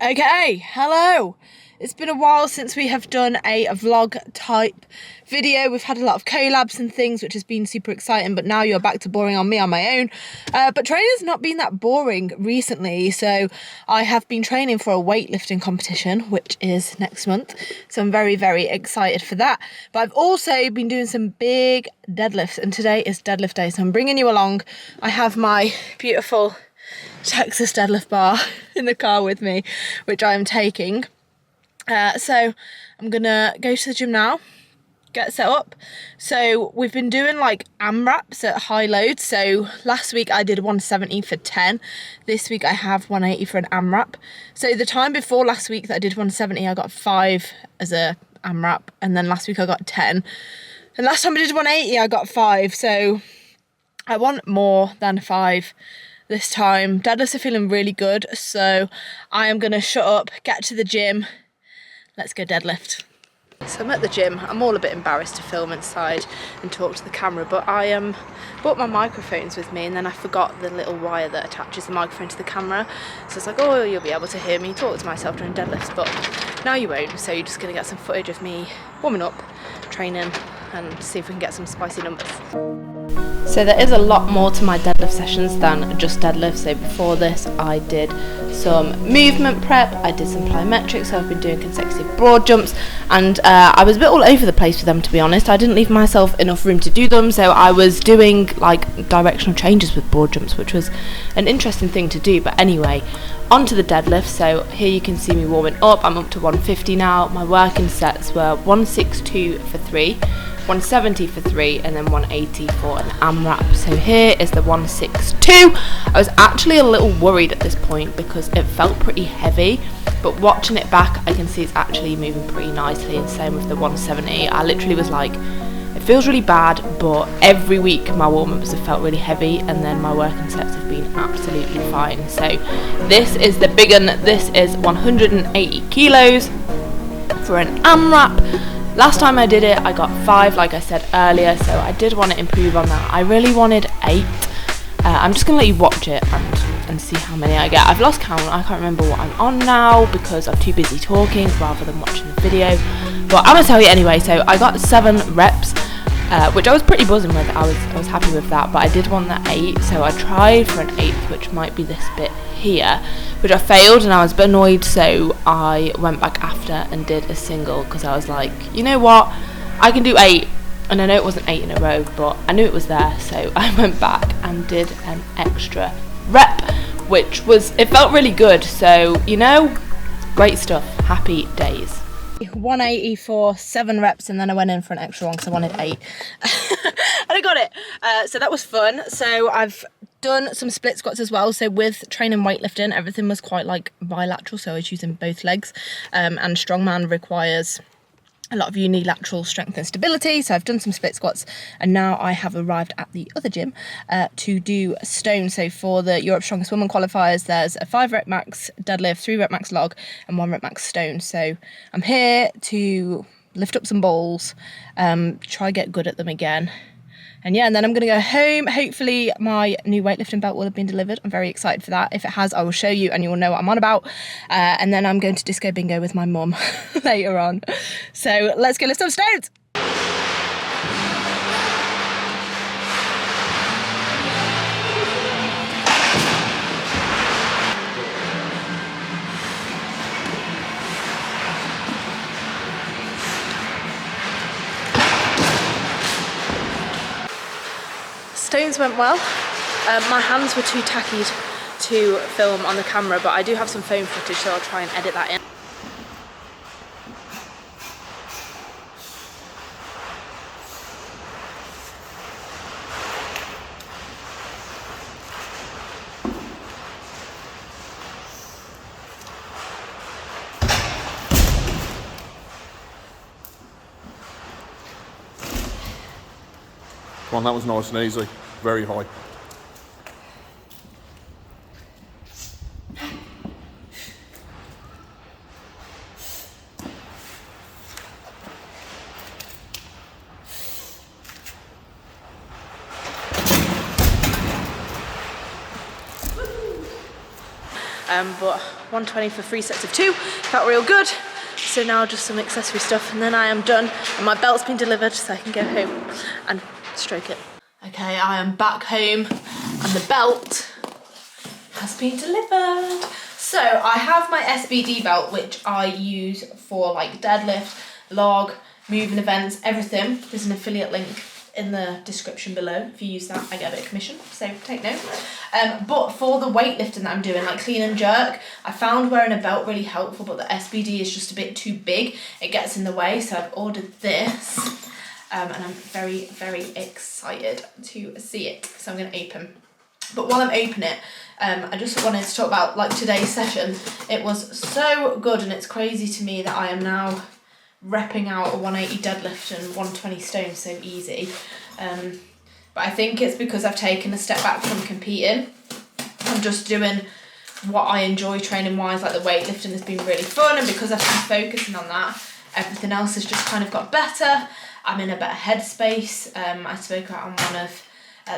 Okay, hello. It's been a while since we have done a vlog type video. We've had a lot of collabs and things, which has been super exciting, but now you're back to boring on me on my own. But training's not been that boring recently, so I have been training for a weightlifting competition, which is next month. So I'm very, very excited for that. But I've also been doing some big deadlifts, and today is deadlift day, so I'm bringing you along. I have my beautiful Texas deadlift bar in the car with me, which I am taking. So I'm gonna go to the gym now, get set up. So we've been doing like AMRAPs at high loads. So last week I did 170 for 10. This week I have 180 for an AMRAP. So the time before last week that I did 170, I got 5 as a AMRAP, and then last week I got 10. And last time I did 180, I got 5. So I want more than 5 this time. Deadlifts are feeling really good, so I am gonna shut up, get to the gym. Let's go deadlift. So I'm at the gym. I'm all a bit embarrassed to film inside and talk to the camera, but I brought my microphones with me, and then I forgot the little wire that attaches the microphone to the camera. So it's like, oh, you'll be able to hear me talk to myself during deadlifts, but now you won't. So you're just gonna get some footage of me warming up, training, and see if we can get some spicy numbers. So there is a lot more to my deadlift sessions than just deadlift. So before this I did some movement prep, I did some plyometrics, so I've been doing consecutive broad jumps, and I was a bit all over the place with them, to be honest. I didn't leave myself enough room to do them, so I was doing like directional changes with broad jumps, which was an interesting thing to do. But anyway, on to the deadlift. So here you can see me warming up. I'm up to 150 now. My working sets were 162 for 3, 170 for 3, and then 180 for an AMRAP. So here is the 162. I was actually a little worried at this point because it felt pretty heavy, but watching it back I can see it's actually moving pretty nicely, and same with the 170. I literally was like, it feels really bad, but every week my warm-ups have felt really heavy, and then my working sets have been absolutely fine. So this is the big one. This is 180 kilos for an AMRAP. Last time I did it, I got 5, like I said earlier, so I did want to improve on that. I really wanted 8. I'm just going to let you watch it and see how many I get. I've lost count. I can't remember what I'm on now because I'm too busy talking rather than watching the video. But I'm going to tell you anyway. So I got 7 reps, which I was pretty buzzing with. I was happy with that, but I did want that 8, so I tried for an 8th, which might be this bit here, which I failed, and I was a bit annoyed, so I went back after and did a single, because I was like, you know what, I can do 8, and I know it wasn't 8 in a row, but I knew it was there, so I went back and did an extra rep, which it felt really good. So, you know, great stuff, happy days. 180 for 7 reps, and then I went in for an extra one because I wanted 8 and I got it. So that was fun. So I've done some split squats as well. So with training weightlifting, everything was quite like bilateral, so I was using both legs, and strongman requires a lot of unilateral strength and stability. So I've done some split squats, and now I have arrived at the other gym to do stone. So for the Europe Strongest Woman qualifiers, there's a 5 rep max deadlift, 3 rep max log, and 1 rep max stone. So I'm here to lift up some balls, try get good at them again. And yeah, and then I'm going to go home. Hopefully my new weightlifting belt will have been delivered. I'm very excited for that. If it has, I will show you and you will know what I'm on about. And then I'm going to disco bingo with my mum later on. So let's go lift some stones. Stones went well. My hands were too tacky to film on the camera, but I do have some phone footage, so I'll try and edit that in. Come on, that was nice and easy. Very high. But 120 for 3 sets of 2. Felt real good. So now just some accessory stuff and then I am done. And my belt's been delivered so I can go home and stroke it. Okay, I am back home and the belt has been delivered. So I have my SBD belt, which I use for like deadlift, log, moving events, everything. There's an affiliate link in the description below. If you use that, I get a bit of commission, so take note. But for the weightlifting that I'm doing, like clean and jerk, I found wearing a belt really helpful, but the SBD is just a bit too big. It gets in the way, so I've ordered this. And I'm very, very excited to see it. So I'm going to open. But while I'm opening it, I just wanted to talk about like today's session. It was so good, and it's crazy to me that I am now repping out a 180 deadlift and 120 stone so easy. But I think it's because I've taken a step back from competing. I'm just doing what I enjoy training wise, like the weightlifting has been really fun, and because I've been focusing on that, everything else has just kind of got better. I'm in a better headspace. I spoke about on one of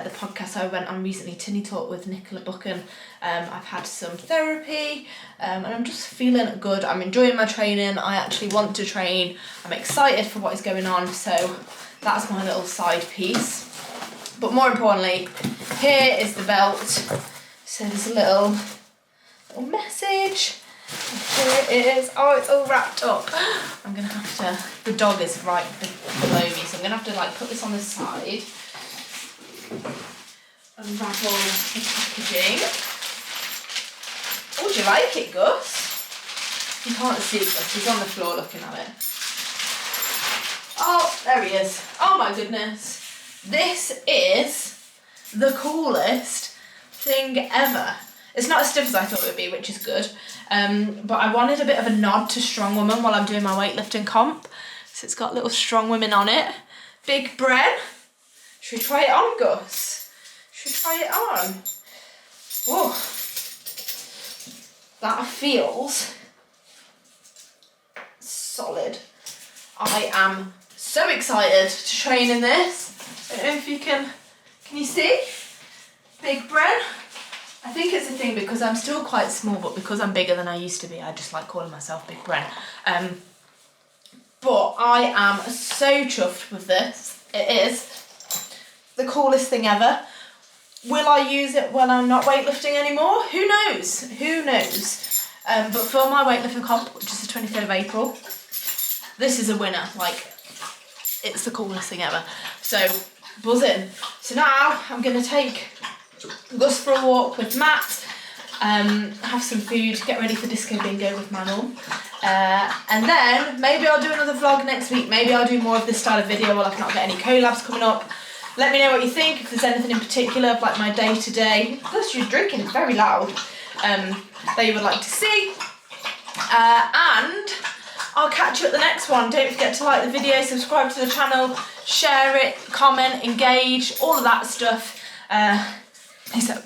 the podcasts I went on recently, Tinny Talk with Nicola Buchan. I've had some therapy and I'm just feeling good. I'm enjoying my training. I actually want to train. I'm excited for what is going on. So that's my little side piece. But more importantly, here is the belt. So there's a little message. Here it is. Oh, it's all wrapped up. I'm gonna have to, the dog is right below me, so I'm gonna have to like put this on the side. Unravel the packaging. Oh, do you like it, Gus? You can't see Gus, he's on the floor looking at it. Oh, there he is. Oh my goodness. This is the coolest thing ever. It's not as stiff as I thought it would be, which is good. But I wanted a bit of a nod to strong women while I'm doing my weightlifting comp. So it's got little strong women on it. Big Bren. Should we try it on, Gus? Should we try it on? Oh, that feels solid. I am so excited to train in this. I don't know if you can you see? Big Bren. I think it's a thing because I'm still quite small, but because I'm bigger than I used to be, I just like calling myself Big Bren. But I am so chuffed with this. It is the coolest thing ever. Will I use it when I'm not weightlifting anymore? Who knows? Who knows? But for my weightlifting comp, which is the 23rd of April, this is a winner. Like, it's the coolest thing ever. So, buzzing. So now I'm going to take Gus for a walk with Matt, have some food, get ready for disco bingo with my mum. And then maybe I'll do another vlog next week. Maybe I'll do more of this style of video while I've not got any collabs coming up. Let me know what you think, if there's anything in particular of like my day-to-day, plus you're drinking, it's very loud, that you would like to see. And I'll catch you at the next one. Don't forget to like the video, subscribe to the channel, share it, comment, engage, all of that stuff. Peace out.